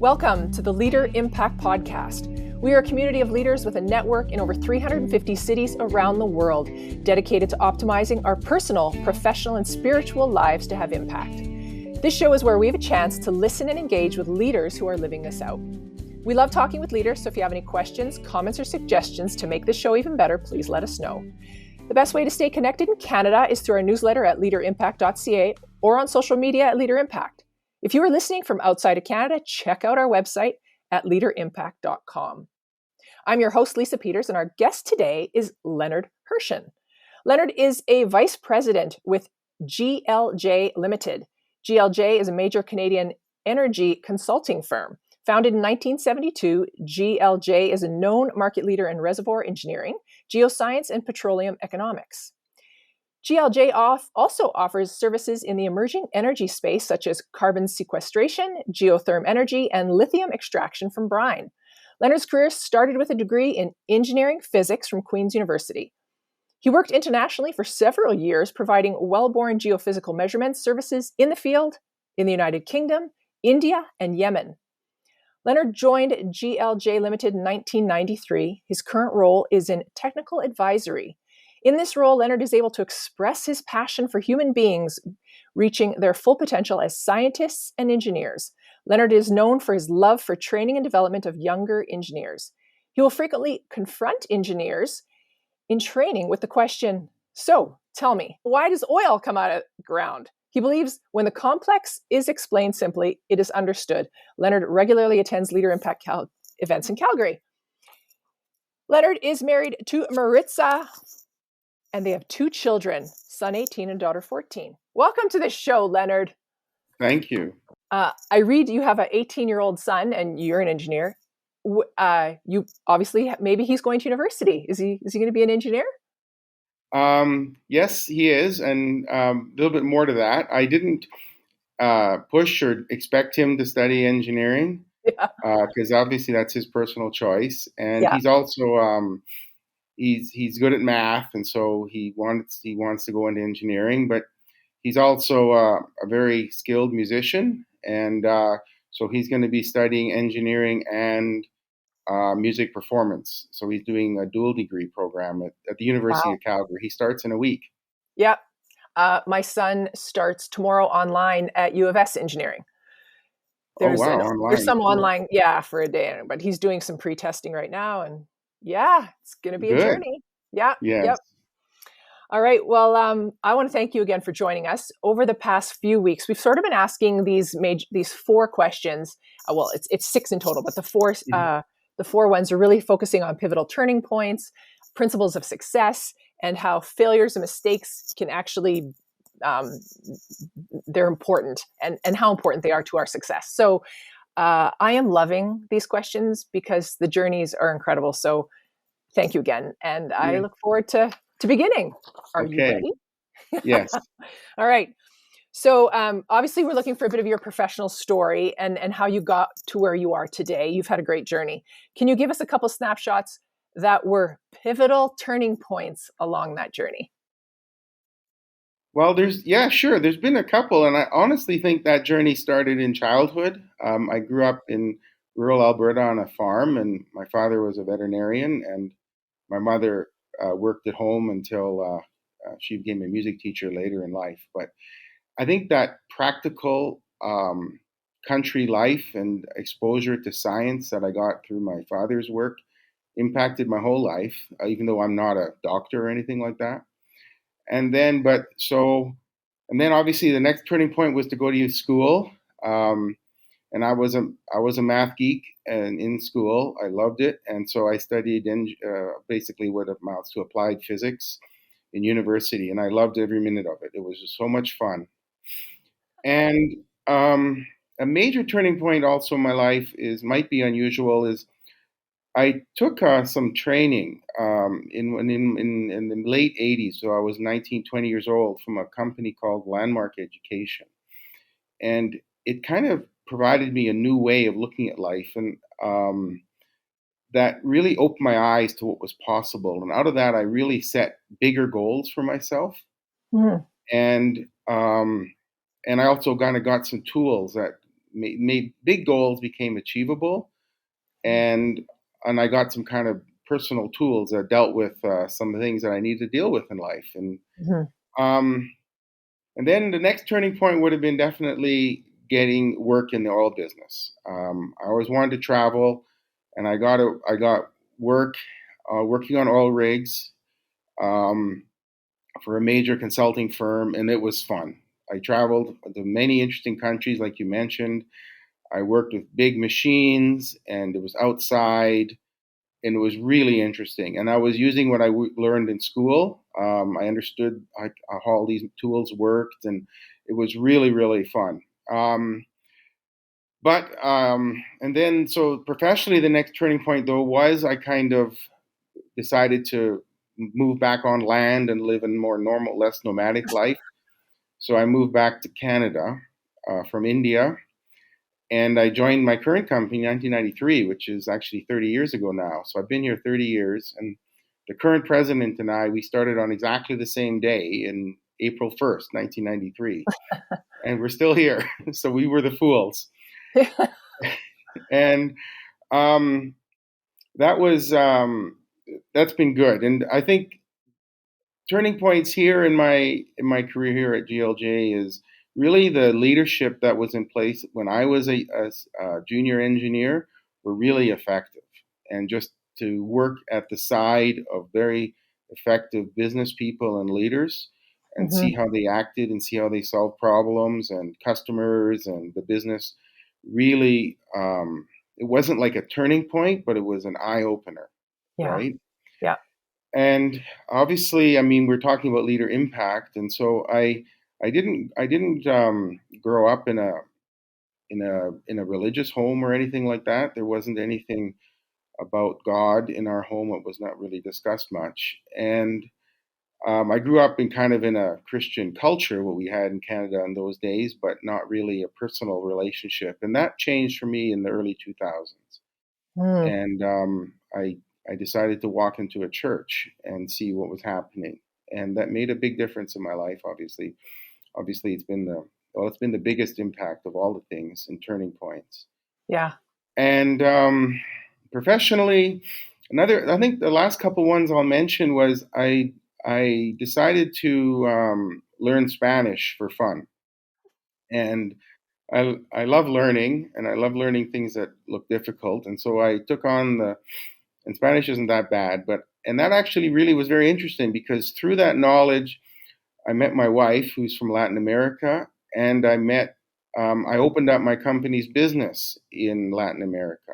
Welcome to the Leader Impact Podcast. We are a community of leaders with a network in over 350 cities around the world, dedicated to optimizing our personal, professional, and spiritual lives to have impact. This show is where we have a chance to listen and engage with leaders who are living this out. We love talking with leaders, so if you have any questions, comments, or suggestions to make this show even better, please let us know. The best way to stay connected in Canada is through our newsletter at leaderimpact.ca or on social media at LeaderImpact. If you are listening from outside of Canada, check out our website at leaderimpact.com. I'm your host, Lisa Peters, and our guest today is Leonard Herschen. Leonard is a vice president with GLJ Limited. GLJ is a major Canadian energy consulting firm. Founded in 1972, GLJ is a known market leader in reservoir engineering, geoscience, and petroleum economics. GLJ also offers services in the emerging energy space, such as carbon sequestration, geothermal energy, and lithium extraction from brine. Leonard's career started with a degree in engineering physics from Queen's University. He worked internationally for several years, providing well-born geophysical measurement services in the field, in the United Kingdom, India, and Yemen. Leonard joined GLJ Limited in 1993. His current role is in technical advisory. In this role, Leonard is able to express his passion for human beings reaching their full potential as scientists and engineers. Leonard is known for his love for training and development of younger engineers. He will frequently confront engineers in training with the question, "So, tell me, why does oil come out of the ground?" He believes when the complex is explained simply, it is understood. Leonard regularly attends Leader Impact events in Calgary. Leonard is married to Maritza, and they have two children, son 18 and daughter 14. Welcome to the show, Leonard. Thank you. I read you have an 18-year-old son and you're an engineer. You obviously, maybe he's going to university. Is he going to be an engineer? Yes, he is. And a little bit more to that. I didn't push or expect him to study engineering because obviously that's his personal choice. And he's also he's good at math, and so he wants to go into engineering. But he's also a very skilled musician, and so he's going to be studying engineering and music performance. So he's doing a dual degree program at the University of Calgary. He starts in a week. Yep. My son starts tomorrow online at U of S engineering. There's some online, for a day, but he's doing some pre-testing right now, and it's going to be a journey. Yeah. Yes. Yep. All right. Well, I want to thank you again for joining us. Over the past few weeks, we've sort of been asking these four questions. Well, it's six in total, but the four ones are really focusing on pivotal turning points, principles of success, and how failures and mistakes can actually they're important and how important they are to our success. So I am loving these questions because the journeys are incredible. So thank you again. And I look forward to beginning. Are you ready? Yes. All right. So obviously we're looking for a bit of your professional story and how you got to where you are today. You've had a great journey. Can you give us a couple snapshots that were pivotal turning points along that journey? Well, sure. There's been a couple, and I honestly think that journey started in childhood. I grew up in rural Alberta on a farm, and my father was a veterinarian, and my mother worked at home until she became a music teacher later in life. But I think that practical country life and exposure to science that I got through my father's work impacted my whole life, even though I'm not a doctor or anything like that. And then obviously the next turning point was to go to school. And I was a math geek, and in school I loved it, and so I studied basically what amounts to applied physics in university, and I loved every minute of it. It was just so much fun. And a major turning point also in my life might be unusual is I took some training in the late 80s, so I was 19, 20 years old, from a company called Landmark Education. And it kind of provided me a new way of looking at life, and that really opened my eyes to what was possible. And out of that, I really set bigger goals for myself. Mm. And I also kind of got some tools that made big goals became achievable, and I got some kind of personal tools that dealt with some of the things that I need to deal with in life. Mhm. Um, and then the next turning point would have been definitely getting work in the oil business. I always wanted to travel, and I got work working on oil rigs um, for a major consulting firm, and it was fun. I traveled to many interesting countries, like you mentioned. I worked with big machines, and it was outside, and it was really interesting. And I was using what I learned in school. I understood how all these tools worked, and it was really, really fun. And then, so professionally, the next turning point though was I kind of decided to move back on land and live a more normal, less nomadic life. So I moved back to Canada from India, and I joined my current company in 1993, which is actually 30 years ago now. So I've been here 30 years, and the current president and I, we started on exactly the same day in April 1st, 1993, and we're still here. So we were the fools, and um, that was that's been good. And I think turning points here in my career here at GLJ is really the leadership that was in place when I was a junior engineer were really effective, and just to work at the side of very effective business people and leaders and see Mhm. how they acted and see how they solved problems and customers and the business really it wasn't like a turning point, but it was an eye opener, Yeah. right? Yeah. And obviously, I mean, we're talking about leader impact, and so I didn't grow up in a religious home or anything like that. There wasn't anything about God in our home. It was not really discussed much, and I grew up in kind of in a Christian culture, what we had in Canada in those days, but not really a personal relationship, and that changed for me in the early 2000s. Mm. And I decided to walk into a church and see what was happening, and that made a big difference in my life. Obviously, it's been the biggest impact of all the things and turning points. Yeah. And professionally, I think the last couple ones I'll mention was I decided to learn Spanish for fun, and I love learning, and I love learning things that look difficult, and so I took on the and Spanish isn't that bad, and that actually really was very interesting because through that knowledge, I met my wife, who's from Latin America, and I opened up my company's business in Latin America,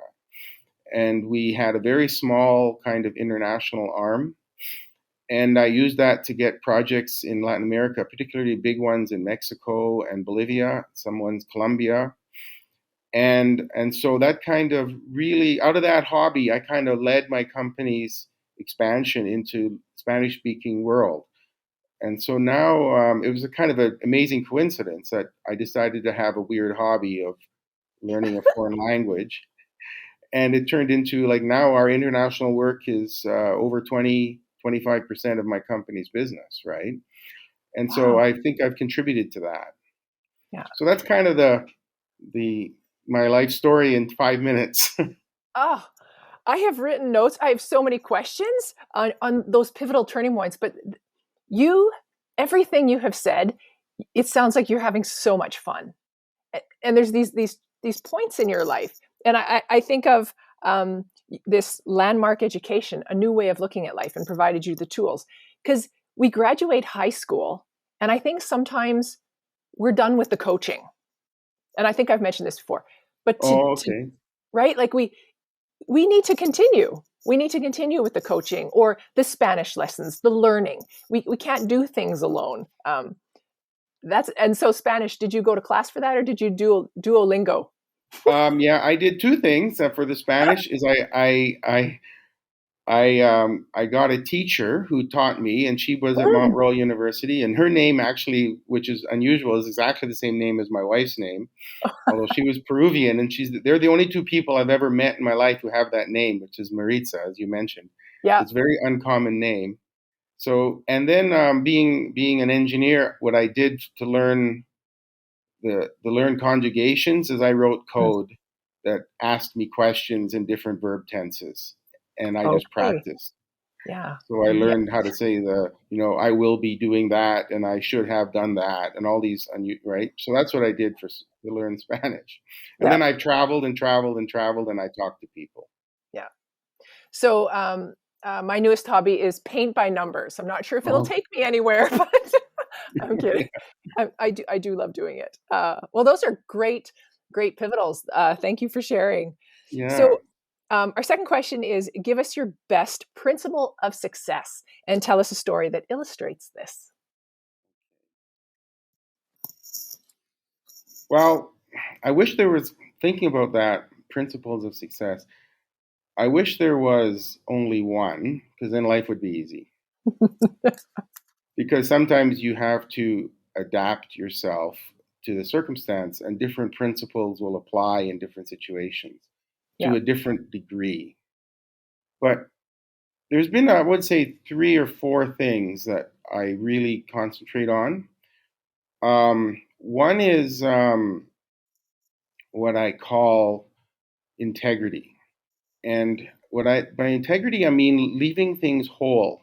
and we had a very small kind of international arm, and I used that to get projects in Latin America, particularly big ones in Mexico and Bolivia, some ones Colombia, and so that kind of really out of that hobby I kind of led my company's expansion into Spanish speaking world. And so now it was a kind of an amazing coincidence that I decided to have a weird hobby of learning a foreign language, and it turned into like now our international work is over 25% of my company's business, right? And so Wow. I think I've contributed to that. Yeah. So that's kind of the my life story in 5 minutes. Oh, I have written notes. I have so many questions on those pivotal turning points, but you, everything you have said, it sounds like you're having so much fun. And there's these points in your life, and I think of um, this landmark education, a new way of looking at life, and provided you the tools because we graduate high school, and I think sometimes we're done with the coaching, and I think I've mentioned this before, but Oh, to okay. right, like we need to continue. We need to continue with the coaching or the Spanish lessons, the learning. We can't do things alone. That's and so Spanish. Did you go to class for that, or did you do Duolingo? Yeah, I did two things for the Spanish. Is I got a teacher who taught me, and she was at Mount Mm. Royal University, and her name actually, which is unusual, is exactly the same name as my wife's name, although she was Peruvian, and they're the only two people I've ever met in my life who have that name, which is Maritza, as you mentioned. Yeah. It's a very uncommon name. So, and then being an engineer, what I did to learn the learned conjugations is I wrote code that asked me questions in different verb tenses, and I just Okay. practiced. Yeah. So I Yeah. learned how to say I will be doing that, and I should have done that, and all these, right? So that's what I did to learn Spanish. And Yeah. then I've traveled and traveled and traveled, and I talked to people. Yeah. So my newest hobby is paint by numbers. I'm not sure if it'll Oh, take me anywhere, but I'm kidding. I do love doing it. Well, those are great pivotals. Thank you for sharing. yeah. So our second question is, give us your best principle of success and tell us a story that illustrates this. Well, I wish there was, thinking about that, principles of success. I wish there was only one, because then life would be easy. Because sometimes you have to adapt yourself to the circumstance, and different principles will apply in different situations to Yeah. a different degree. But there's been, I would say, three or four things that I really concentrate on. One is what I call integrity. And by integrity, I mean leaving things whole.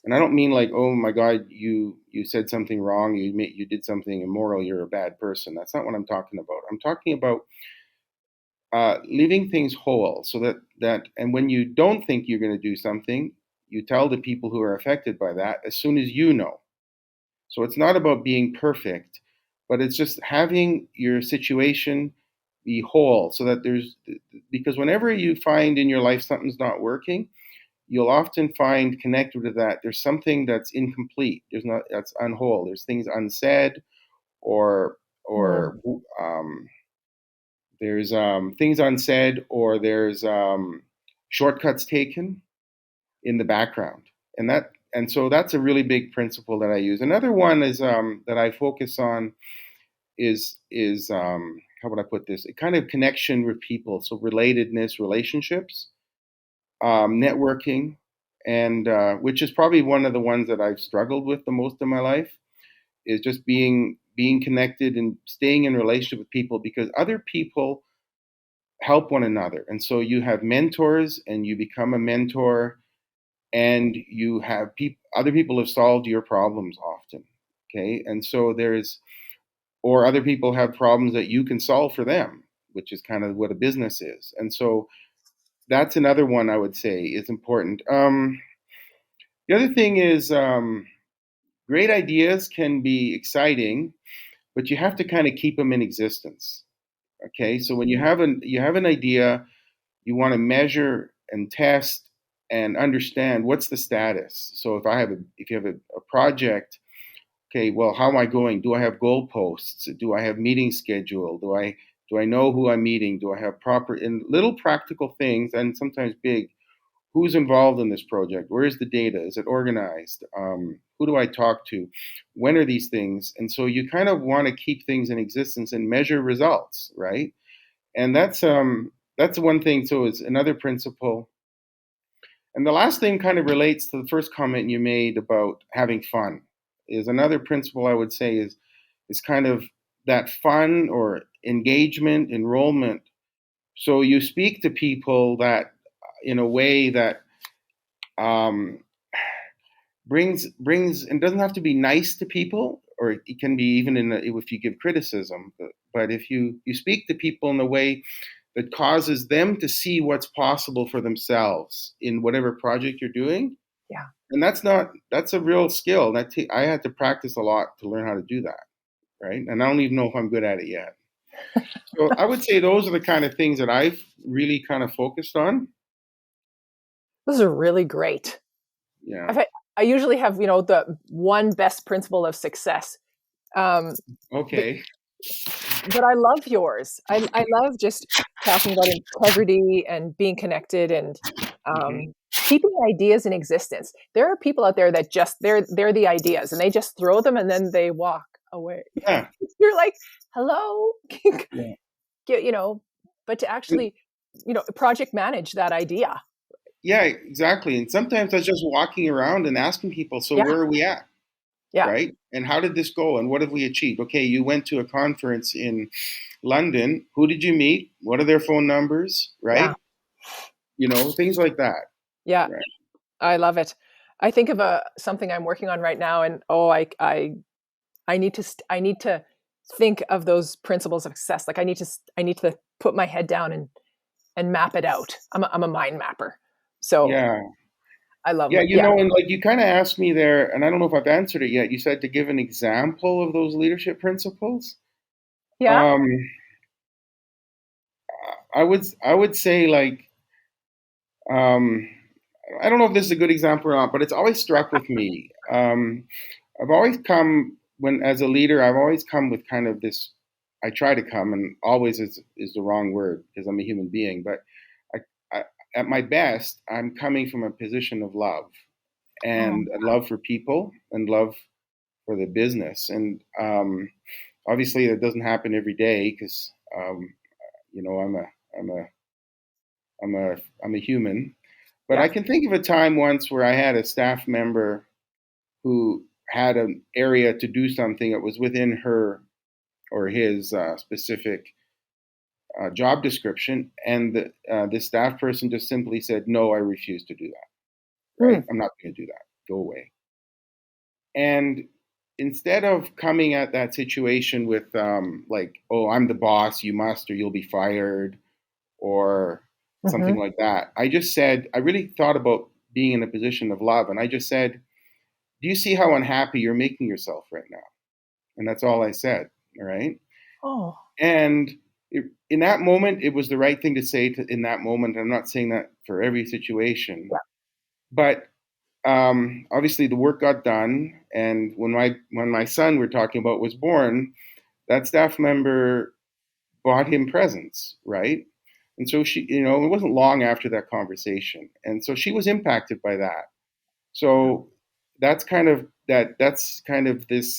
And I don't mean like, oh my God, you said something wrong, you did something immoral, you're a bad person. That's not what I'm talking about. I'm talking about leaving things whole, so that and when you don't think you're going to do something, you tell the people who are affected by that as soon as you know. So it's not about being perfect, but it's just having your situation be whole, so that because whenever you find in your life something's not working, you'll often find connected to that there's something that's incomplete. That's unwhole. There's things unsaid, or Mm. or um, there's things unsaid, or there's shortcuts taken in the background, and so that's a really big principle that I use. Another one is that I focus on is how would I put this? A kind of connection with people, so relatedness, relationships, networking, and which is probably one of the ones that I've struggled with the most in my life, is just being connected and staying in relationship with people, because other people help one another, and so you have mentors, and you become a mentor, and you have other people have solved your problems often. Okay, and so there's or other people have problems that you can solve for them, which is kind of what a business is, and so that's another one I would say is important. The other thing is, great ideas can be exciting, but you have to kind of keep them in existence. Okay, so when you have an idea, you want to measure and test and understand what's the status. So if you have a project, okay, well, how am I going? Do I have goalposts? Do I have meeting schedule? Do I know who I'm meeting? Do I have proper in little practical things, and sometimes big? Who's involved in this project? Where is the data? Is it organized? Who do I talk to? When are these things? And so you kind of want to keep things in existence and measure results, right? And that's one thing. So it's another principle. And the last thing kind of relates to the first comment you made about having fun. Is another principle I would say is kind of that fun or engagement, enrollment. So you speak to people that in a way that um, brings and doesn't have to be nice to people, or it can be even if you give criticism, but if you speak to people in a way that causes them to see what's possible for themselves in whatever project you're doing. Yeah. And that's a real skill that I had to practice a lot to learn how to do that, right? And I don't even know if I'm good at it yet. So I would say those are the kind of things that I've really kind of focused on. Those are really great. Yeah. I usually have, the one best principle of success. Um, but, Okay. but I love yours. I love just talking about integrity and being connected and Hmm. keeping ideas in existence. There are people out there that just they're the ideas and they just throw them and then they walk away. Yeah. You're like, hello, Yeah. you know, but to actually, project manage that idea. Yeah, exactly. And sometimes that's just walking around and asking people, so Yeah, where are we at? Yeah. right? And how did this go? And what have we achieved? Okay, you went to a conference in London. Who did you meet? What are their phone numbers? Yeah. Right? Things like that. Yeah. Right. I love it. I think of something I'm working on right now, and I need to I need to think of those principles of success. Like I need to put my head down and map it out. I'm a mind mapper, so Yeah. I love Yeah, yeah and like you kind of asked me there, and I don't know if I've answered it yet. You said to give an example of those leadership principles. yeah. Um, I would say like um, I don't know if this is a good example or not, but it's always struck with me. I've always come when as a leader, I've always come with kind of this. I try to come, and always is the wrong word because I'm a human being. But I, at my best, I'm coming from a position of love Oh, and a love for people and love for the business. And obviously, that doesn't happen every day because I'm a I'm a I'm a human. But yeah. I can think of a time once where I had a staff member who had an area to do something that was within her or his specific job description, and the staff person just simply said, "No, I refuse to do that. Right? Mm, I'm not going to do that. Go away." And instead of coming at that situation with like, "Oh, I'm the boss. You must, or you'll be fired," or something hmm. like that, I just said, I really thought about being in a position of love, and I just said, "Do you see how unhappy you're making yourself right now?" And that's all I said. All right. Oh, And in that moment, it was the right thing to say in that moment. I'm not saying that for every situation, yeah. but obviously the work got done. And when my son we're talking about was born, that staff member bought him presents, right? And so she, it wasn't long after that conversation, and so she was impacted by that. So that's kind of this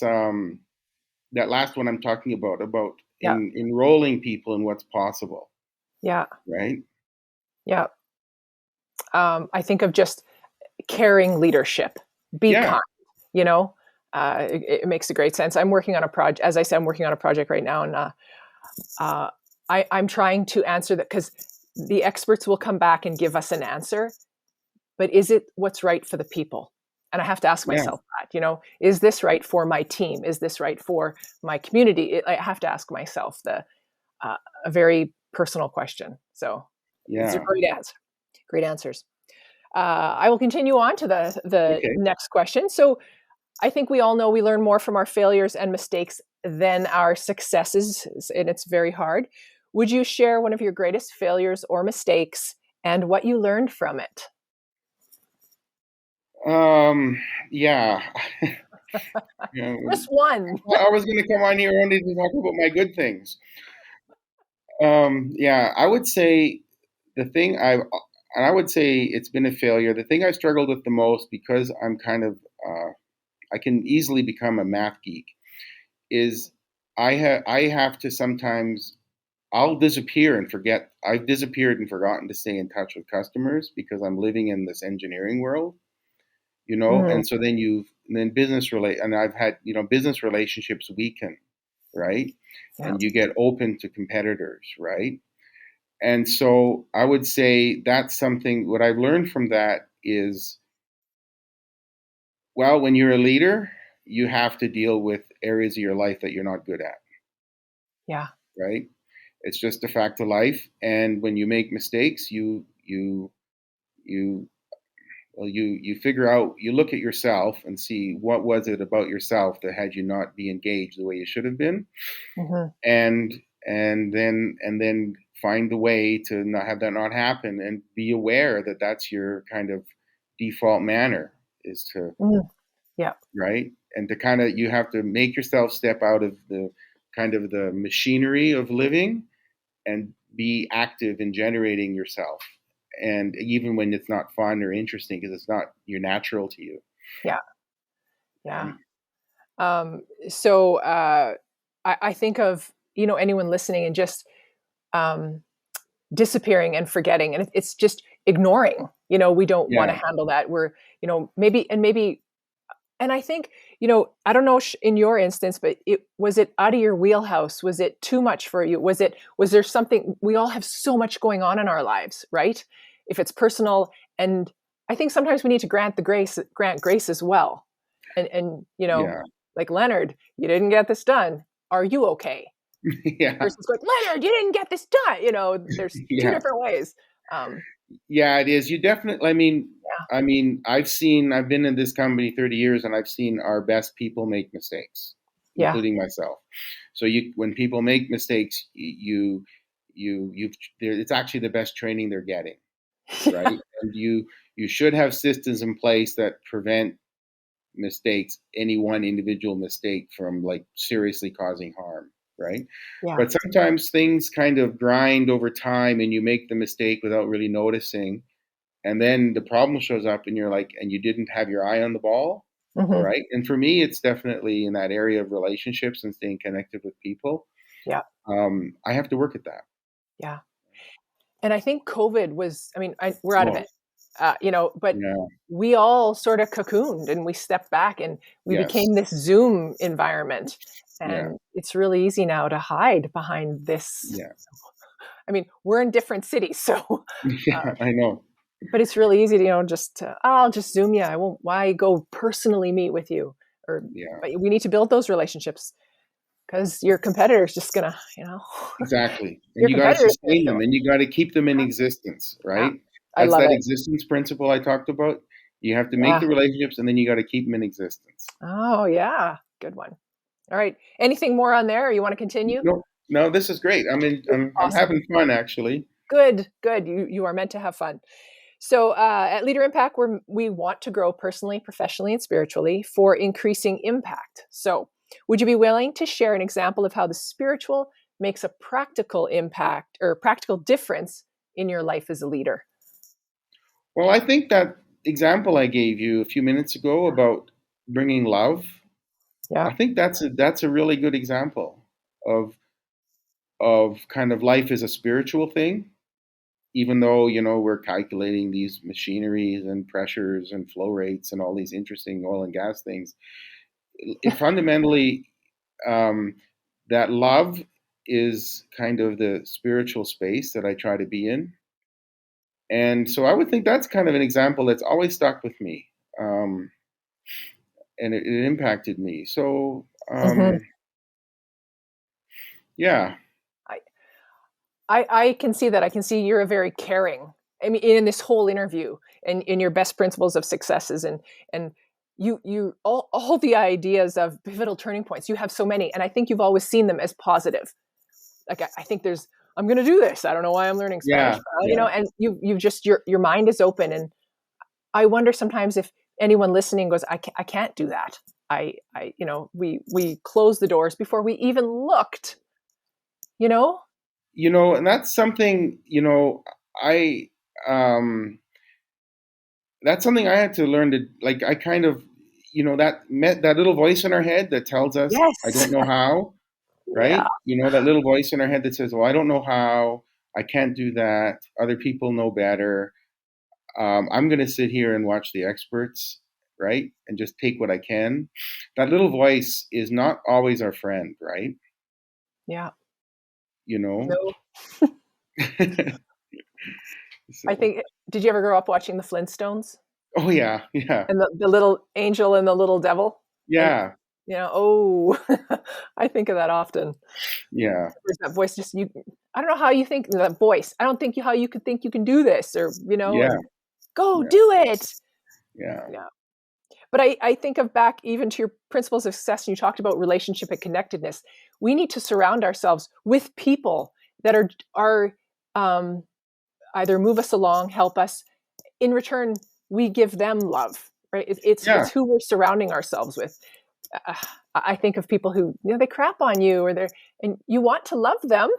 that last one I'm talking about Yeah. enrolling people in what's possible, Yeah. right? Yeah. I think of just caring leadership. Be Yeah, kind. You know, it makes a great sense. I'm working on a project. As I said, I'm working on a project right now, and uh, I'm trying to answer that because the experts will come back and give us an answer, but is it what's right for the people? And I have to ask yeah, myself that, is this right for my team? Is this right for my community? I have to ask myself uh, a very personal question. So it's a yeah. great answer. Great answers. I will continue on to the Okay. next question. So I think we all know we learn more from our failures and mistakes than our successes, and it's very hard. Would you share one of your greatest failures or mistakes and what you learned from it? Um, yeah. Just one. I was going to come on here only to talk about my good things. Yeah, I would say the thing and I would say it's been a failure. The thing I've struggled with the most because I'm kind of, I can easily become a math geek is I have to sometimes I'll disappear and forget. I've disappeared and forgotten to stay in touch with customers because I'm living in this engineering world, Mm, and so then and I've had, business relationships weaken, right? yeah. And you get open to competitors, right? And so I would say that's something, what I've learned from that is, well, when you're a leader, you have to deal with areas of your life that you're not good at, Yeah. right? It's just a fact of life. And when you make mistakes, you, you figure out, you look at yourself and see what was it about yourself that had you not be engaged the way you should have been. Hmm. And, and then find the way to not have that not happen and be aware that that's your kind of default manner is to, Mm, yeah. right? And to kind of, you have to make yourself step out of the kind of the machinery of living and be active in generating yourself. And even when it's not fun or interesting, because it's not you're natural to you. Yeah. Yeah. Um, So I think of, anyone listening and just um, disappearing and forgetting, and it's just ignoring. We don't want to yeah, handle that. We're, maybe And I think, I don't know in your instance, but was it out of your wheelhouse? Was it too much for you? Was there something, we all have so much going on in our lives, right? If it's personal, and I think sometimes we need to grant grace as well. And Yeah. like, Leonard, you didn't get this done. Are you okay? Yeah. Versus like, Leonard, you didn't get this done. There's two Yeah. different ways. Um, Yeah, it is. You definitely, yeah. I've been in this company 30 years and I've seen our best people make mistakes, Yeah. including myself. So when people make mistakes, it's actually the best training they're getting, right? And you should have systems in place that prevent mistakes, any one individual mistake from like seriously causing harm, right? Yeah. But sometimes things kind of grind over time and you make the mistake without really noticing. And then the problem shows up and you're like, and you didn't have your eye on the ball, Mm-hmm. right? And for me, it's definitely in that area of relationships and staying connected with people. Yeah. I have to work at that. Yeah. And I think COVID was, we're out of it, but Yeah. we all sort of cocooned and we stepped back and we Yes. became this Zoom environment. Yeah. And it's really easy now to hide behind this. Yeah. We're in different cities, so, Yeah, I know. but it's really easy to, I'll just Zoom you. I won't, why go personally meet with you? Yeah. But we need to build those relationships, because your competitor is just gonna, Exactly. And your you got to competitor is gonna sustain show them up. and you got to keep them in existence, Yeah. right? I That's love that it. existence principle I talked about. You have to make Yeah. the relationships and then you got to keep them in existence. Oh, yeah. Good one. All right. Anything more on there, or you want to continue? No, this is great. I'm Awesome. having fun actually. Good. You are meant to have fun. So at Leader Impact, we want to grow personally, professionally, and spiritually for increasing impact. So would you be willing to share an example of how the spiritual makes a practical impact or practical difference in your life as a leader? Well, I think that example I gave you a few minutes ago about bringing love, Yeah. I think that's a really good example of kind of life as a spiritual thing. Even though we're calculating these machineries and pressures and flow rates and all these interesting oil and gas things, it fundamentally that love is kind of the spiritual space that I try to be in. And so I would think that's kind of an example that's always stuck with me. And it impacted me. So, Mm-hmm. yeah. I can see that. I can see you're a very caring. In this whole interview and in your best principles of successes and you all the ideas of pivotal turning points, you have so many, and I think you've always seen them as positive. Like I think I'm going to do this. I don't know why I'm learning Spanish, Yeah. and you've just your mind is open, and I wonder sometimes if anyone listening goes, I can't do that. We closed the doors before we even looked. And that's something, I that's something I had to learn to like. I kind of, that little voice in our head that tells us, Yes. I don't know how, Yeah. right? That little voice in our head that says, well, I don't know how, I can't do that. Other people know better. I'm going to sit here and watch the experts, right? And just take what I can. That little voice is not always our friend, right? Yeah. No. So. I think, did you ever grow up watching the Flintstones? Oh yeah. And the little angel and the little devil? Yeah. And, I think of that often. Yeah. There's that voice, I don't know how you think that voice. I don't think how you could think you can do this, or, Yeah. Go do it. Yeah. Yeah. But I think of back even to your principles of success, and you talked about relationship and connectedness. We need to surround ourselves with people that are either move us along, help us. In return, we give them love, right? It's who we're surrounding ourselves with. I think of people who, they crap on you, and you want to love them.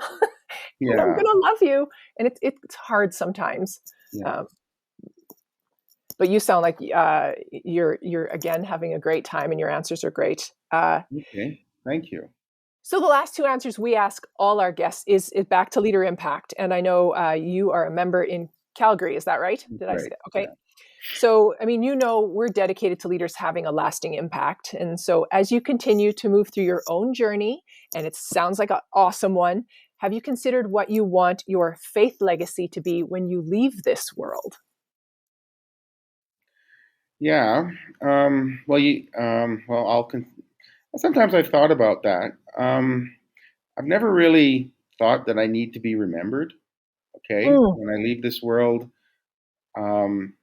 Yeah. They're going to love you. And it's hard sometimes. Yeah. But you sound like you're again having a great time, and your answers are great. Okay, thank you. So the last two answers we ask all our guests is back to Leader Impact, and I know you are a member in Calgary. Is that right? Did I say that? Okay. Yeah. So, I mean, we're dedicated to leaders having a lasting impact. And so, as you continue to move through your own journey, and it sounds like an awesome one, have you considered what you want your faith legacy to be when you leave this world? Yeah. Well, sometimes I've thought about that. I've never really thought that I need to be remembered. Okay, Mm, when I leave this world, um,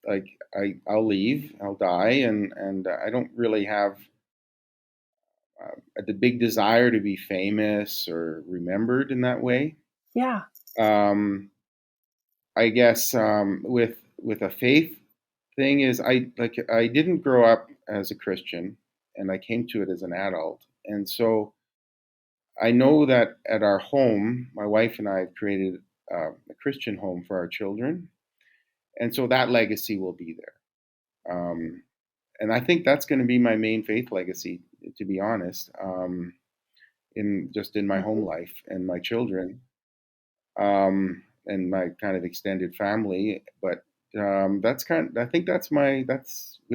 like I'll leave, I'll die, and I don't really have the big desire to be famous or remembered in that way. yeah. Um, I guess with a faith thing is I didn't grow up as a Christian, and I came to it as an adult, and so I know that at our home, my wife and I have created a Christian home for our children, and so that legacy will be there. And I think that's going to be my main faith legacy, to be honest, in my home Mhm. life and my children, and my kind of extended family. But I think that's going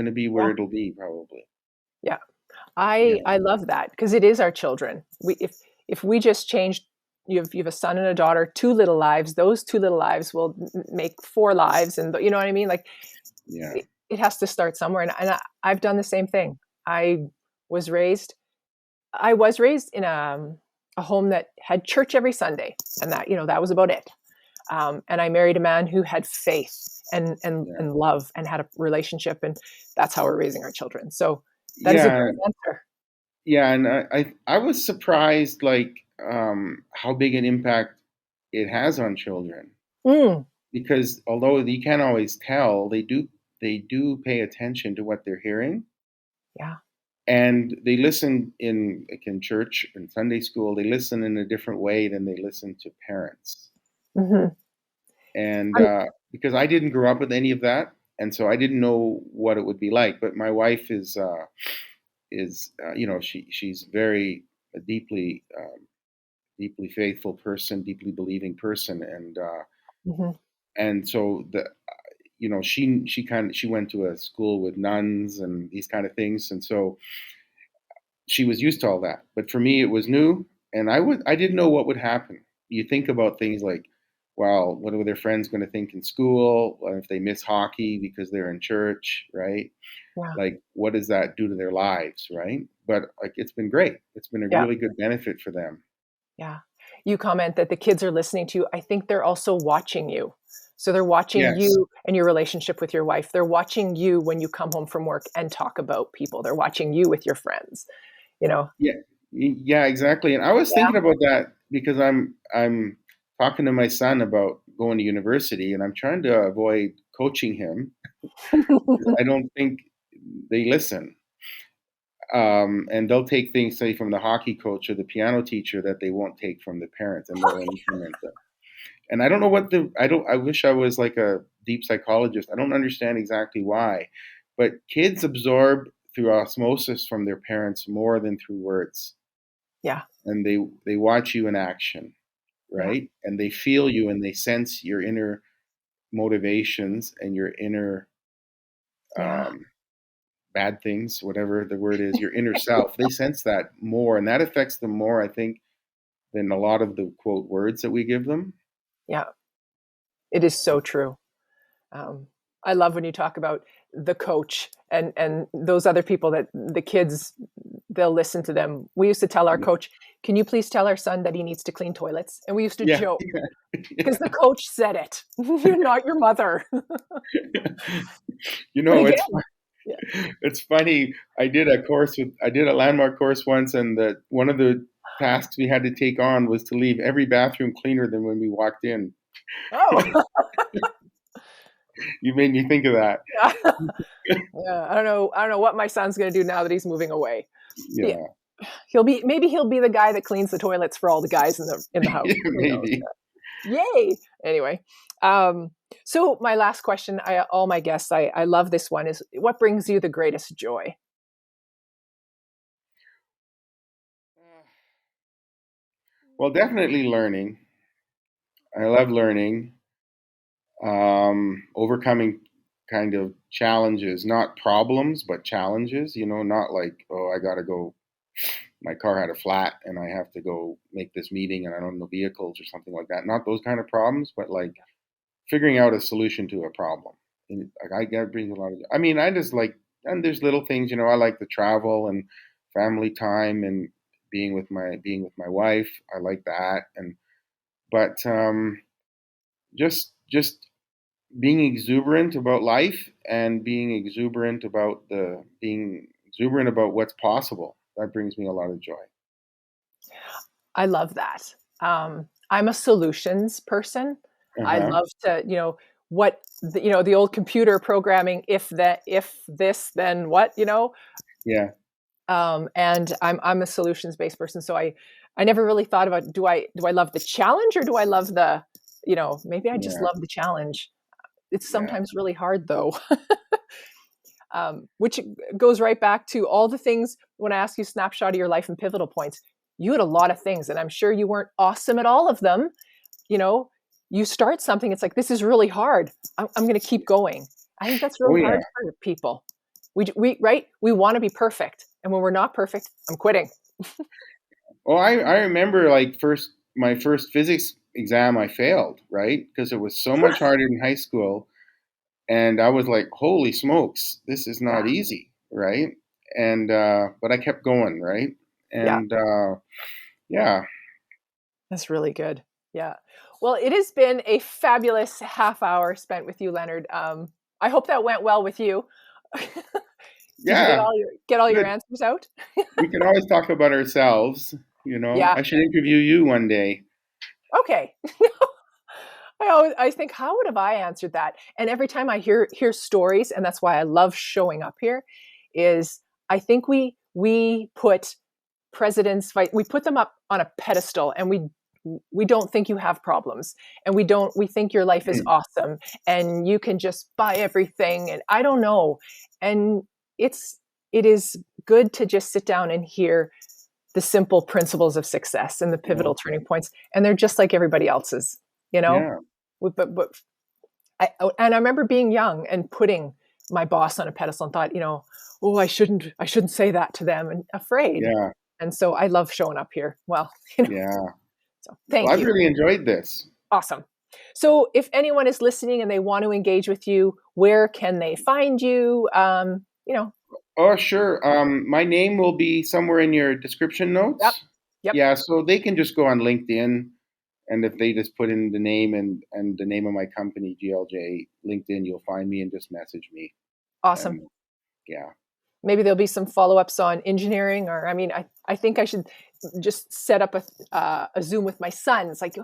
to be Yeah. where it'll be probably. Yeah. Yeah, I love that because it is our children. If we just changed, you have a son and a daughter, two little lives. Those two little lives will make four lives, and you know what I mean. Like yeah, it has to start somewhere. I've done the same thing. I was raised. I was raised in a home that had church every Sunday, and that was about it. And I married a man who had faith yeah, and love and had a relationship, and that's how we're raising our children. So that is a yeah, great answer. yeah. And I was surprised like how big an impact it has on children, Mm, because although you can't always tell, they do pay attention to what they're hearing, yeah. and they listen in church and Sunday school. They listen in a different way than they listen to parents, Hmm. and because I didn't grow up with any of that, and so I didn't know what it would be like. But my wife is she's very deeply deeply faithful person, deeply believing person, Hmm. and so she went to a school with nuns and these kind of things, and so she was used to all that. But for me, it was new, and I didn't know what would happen. You think about things like, well, what are their friends going to think in school? What if they miss hockey because they're in church, right? Yeah. Like, what does that do to their lives, right? But like, it's been great. It's been a Yeah. really good benefit for them. Yeah. You comment that the kids are listening to you. I think they're also watching you. So they're watching Yes. you and your relationship with your wife. They're watching you when you come home from work and talk about people. They're watching you with your friends, you know? Yeah. Yeah. Exactly. And I was Yeah. thinking about that because I'm talking to my son about going to university, and I'm trying to avoid coaching him. I don't think they listen. And they'll take things, say, from the hockey coach or the piano teacher that they won't take from the parents, and they'll implement them. And I don't know I wish I was like a deep psychologist. I don't understand exactly why, but kids absorb through osmosis from their parents more than through words, Yeah. and they watch you in action, Yeah. right? And they feel you, and they sense your inner motivations and your inner Yeah. um, bad things, whatever the word is, your inner self. They sense that more, and that affects them more, I think, than a lot of the quote words that we give them. Yeah. It is so true. Um, I love when you talk about the coach and those other people that the kids they'll listen to them. We used to tell our Yeah, coach, "Can you please tell our son that he needs to clean toilets?" And we used to yeah, joke because the yeah. coach said it. You're not your mother. You But know, again, yeah. it's funny. I did a landmark course once, and one of the tasks we had to take on was to leave every bathroom cleaner than when we walked in. Oh, You made me think of that. yeah. Yeah. I don't know what my son's going to do now that he's moving away. Yeah, Yeah, he'll be the guy that cleans the toilets for all the guys in the house. Who knows? maybe. Yay! Anyway, um, so my last question, all my guests, I love this one, is what brings you the greatest joy? Well, definitely learning. I love learning, overcoming kind of challenges, not problems, but challenges, not like, oh, I got to go, my car had a flat and I have to go make this meeting and I don't know vehicles or something like that. Not those kind of problems, but like figuring out a solution to a problem. And like I get brings a lot of, I mean, I just like, and there's little things, I like to travel and family time and being with my wife. I like that. But just being exuberant about life and being exuberant about what's possible. That brings me a lot of joy. I love that. I'm a solutions person. I love to, the old computer programming, if this, then what, Yeah. And I'm a solutions-based person. So I never really thought about, do I love the challenge or do I love the, maybe I just love the challenge. It's sometimes really hard though. Which goes right back to all the things when I ask you snapshot of your life and pivotal points, you had a lot of things and I'm sure you weren't awesome at all of them. You start something, it's like, this is really hard. I'm going to keep going. I think that's really hard for people. We want to be perfect. And when we're not perfect, I'm quitting. Well, I remember like my first physics exam, I failed, right? Because it was so much harder in high school. And I was like, holy smokes, this is not easy, right? And, but I kept going, right? And, That's really good. Yeah. Well, it has been a fabulous half hour spent with you, Leonard. I hope that went well with you. Did you get all your answers out? We can always talk about ourselves, Yeah. I should interview you one day. Okay. I think, how would have I answered that? And every time I hear stories, and that's why I love showing up here, is I think we put presidents, we put them up on a pedestal, and we don't think you have problems, and we think your life is awesome, and you can just buy everything, and I don't know. And it is good to just sit down and hear the simple principles of success and the pivotal turning points, and they're just like everybody else's, Yeah. But I remember being young and putting my boss on a pedestal and thought, oh, I shouldn't say that to them, and afraid. Yeah. And so I love showing up here. Well, Yeah. So thank you. I've really enjoyed this. Awesome. So if anyone is listening and they want to engage with you, where can they find you? Oh, sure. My name will be somewhere in your description notes. Yep. Yeah, so they can just go on LinkedIn, and if they just put in the name and the name of my company, GLJ LinkedIn, you'll find me and just message me. Awesome. Yeah. Maybe there'll be some follow-ups on engineering, or I think I should just set up a Zoom with my son. It's like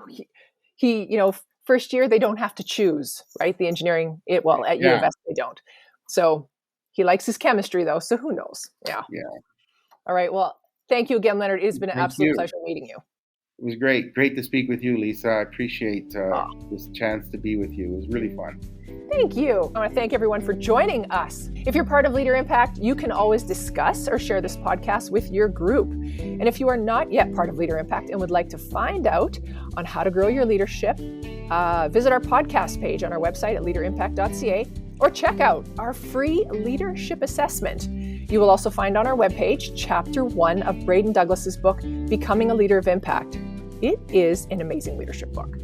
he first year they don't have to choose, right? The engineering at U of S they don't. So he likes his chemistry though, so who knows? Yeah. All right. Well, thank you again, Leonard. It has been an absolute pleasure meeting you. It was great. Great to speak with you, Lisa. I appreciate this chance to be with you. It was really fun. Thank you. I want to thank everyone for joining us. If you're part of Leader Impact, you can always discuss or share this podcast with your group. And if you are not yet part of Leader Impact and would like to find out on how to grow your leadership, visit our podcast page on our website at leaderimpact.ca or check out our free leadership assessment. You will also find on our webpage Chapter 1 of Braden Douglas's book, Becoming a Leader of Impact. It is an amazing leadership book.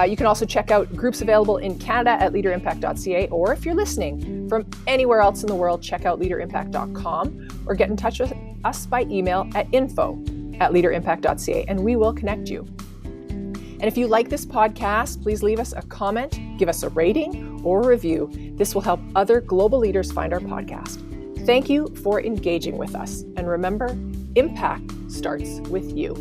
You can also check out groups available in Canada at leaderimpact.ca, or if you're listening from anywhere else in the world, check out leaderimpact.com or get in touch with us by email at info@leaderimpact.ca, and we will connect you. And if you like this podcast, please leave us a comment, give us a rating or a review. This will help other global leaders find our podcast. Thank you for engaging with us. And remember, impact starts with you.